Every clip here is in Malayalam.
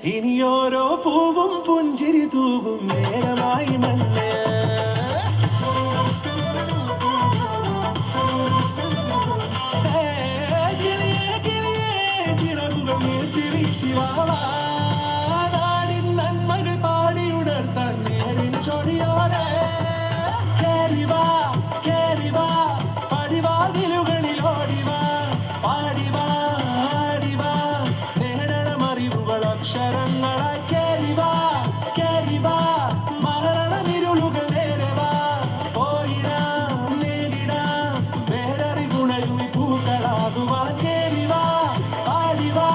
ഇനിയോരോ പൂവും പുഞ്ചിരി തൂവും നേരമായി മണ്ണ് കിളിയേ കിളിയേ ചിറകുകൾ നീർത്തിരി ശിവാവാ നാടിൻ നന്മകൾ പാടിയുണർത്താൻ നേരിൻ ചൊടിയോടെ കേറിവാ കേറിവാ പടിവാതിലുകളിൽ ഓടിവാ പാടിവാ ആടിവാ നേടണമറിവുകൾ അക്ഷരങ്ങളായി കേറിവാ കേറിവാ മരണമിരുളുകൾ നേരവാ പോയിടാം നേടിടാം വേരറിവുണരുമി പൂക്കളാകുവാൻ കേറിവാ പാടിവാ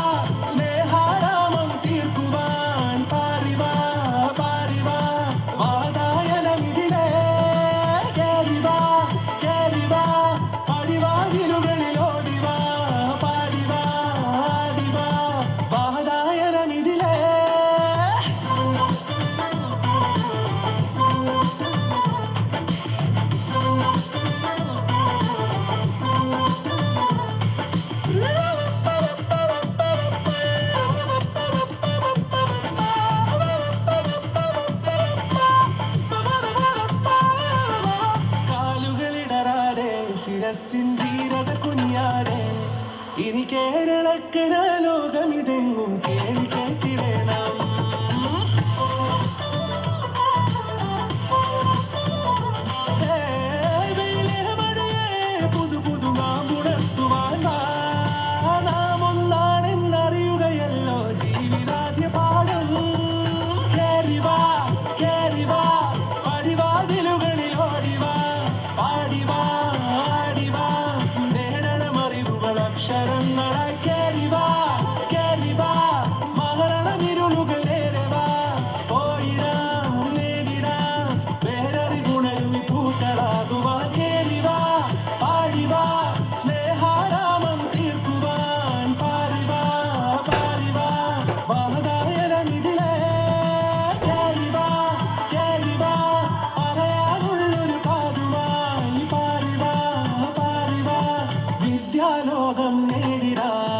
സ്നേഹാരാമം തീർക്കുവാൻ പാറിവാ പാറിവാ വാതായനമിതിലേ കേറിവാ കേറിവാ പടിവാതിലുകളിൽ ഓടിവാ പാടിവാ ആടിവാ വാതായനമിതിലേ കാലുകളിടറാതെ ശിരസിൻ ധീരത കുഞ്ഞാടെ ഇനി കേരളക്കര ലോകമിതെങ്ങും കേളി കേട്ടിടണം പുതു പുതു നാം ഉണർത്തുവാൻ നാം ഒന്നാണെന്നറിയുകയല്ലോ ജീവിതാദ്യ പാഠം കേറിവാ കേറിവാ പടിവാതിലുകളിൽ ഓടിവാ പാടിവാ ആടിവാ നേടണമറിവുകൾ അക്ഷരങ്ങളായി കേറിവാ കേറിവാ മരണമിരുളുകൾ നേരവാ പോയിടാം നേടിടാം വേരറിവുണരുമി പൂക്കളാകുവാൻ കേറിവാ പാടിവാ സ്നേഹാരാമം തീർക്കുവാൻ പാറിവാ പാറിവാ വാതായനമിതിലേ കേറിവാ കേറിവാ പറയാനുള്ളൊരു കാതുമായി പാറിവാ പാറിവാ വിദ്യാലോകം നേടിടാം